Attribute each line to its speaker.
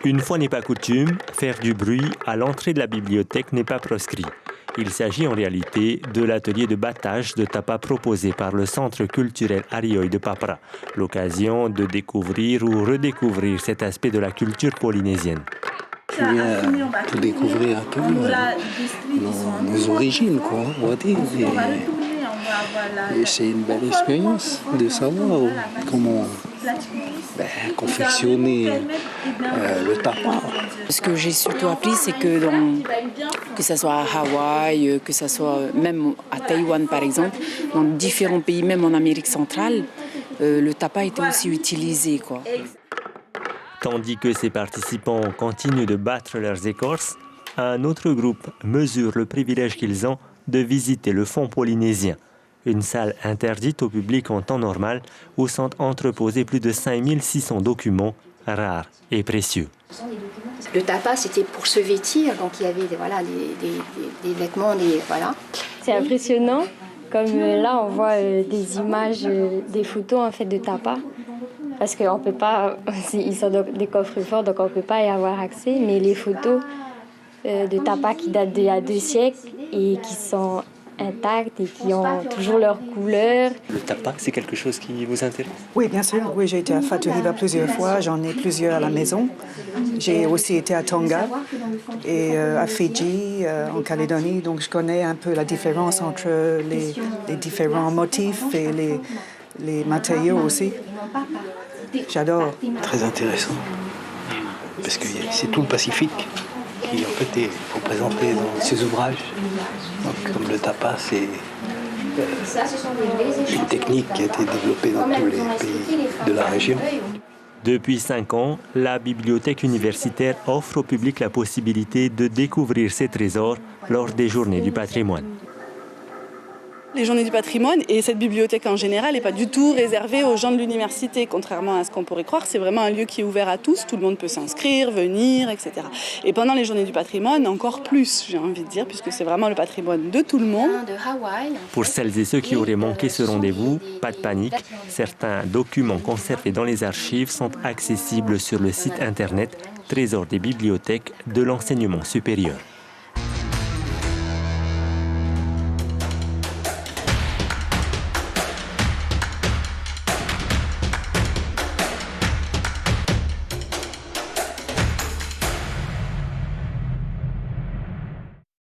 Speaker 1: Une fois n'est pas coutume, faire du bruit à l'entrée de la bibliothèque n'est pas proscrit. Il s'agit en réalité de l'atelier de battage de tapas proposé par le Centre culturel Arioy de Papra, l'occasion de découvrir ou redécouvrir cet aspect de la culture polynésienne.
Speaker 2: Je viens pour découvrir un peu nos origines, quoi, on va dire. Et c'est une belle expérience de savoir comment confectionner le tapa.
Speaker 3: Ce que j'ai surtout appris, c'est que ce soit à Hawaï, que ce soit même à Taïwan par exemple, dans différents pays, même en Amérique centrale, le tapa était aussi utilisé, quoi.
Speaker 1: Tandis que ces participants continuent de battre leurs écorces, un autre groupe mesure le privilège qu'ils ont de visiter le Fonds polynésien, une salle interdite au public en temps normal où sont entreposés plus de 5600 documents rares et précieux.
Speaker 4: Le tapa, c'était pour se vêtir, donc il y avait des vêtements, voilà.
Speaker 5: C'est impressionnant, comme là on voit des images, des photos en fait de tapa. Parce qu'on peut pas, ils sont des coffres forts, donc on ne peut pas y avoir accès. Mais les photos de tapas qui datent d'il y a 2 siècles et qui sont intactes et qui ont toujours leur couleur.
Speaker 1: Le tapa, c'est quelque chose qui vous intéresse?
Speaker 6: Oui, bien sûr. Oui, j'ai été à Fatu Riva plusieurs fois. J'en ai plusieurs à la maison. J'ai aussi été à Tonga et à Fidji, en Calédonie. Donc, je connais un peu la différence entre les différents motifs et les matériaux aussi. J'adore.
Speaker 2: Très intéressant, parce que c'est tout le Pacifique qui en fait est représenté dans ces ouvrages. Donc, comme le tapa, c'est une technique qui a été développée dans tous les pays de la région.
Speaker 1: Depuis 5 ans, la bibliothèque universitaire offre au public la possibilité de découvrir ces trésors lors des Journées du patrimoine.
Speaker 7: Les Journées du patrimoine et cette bibliothèque en général n'est pas du tout réservée aux gens de l'université, contrairement à ce qu'on pourrait croire. C'est vraiment un lieu qui est ouvert à tous, tout le monde peut s'inscrire, venir, etc. Et pendant les Journées du patrimoine, encore plus, j'ai envie de dire, puisque c'est vraiment le patrimoine de tout le monde.
Speaker 1: Pour celles et ceux qui auraient manqué ce rendez-vous, pas de panique. Certains documents conservés dans les archives sont accessibles sur le site internet Trésor des bibliothèques de l'enseignement supérieur.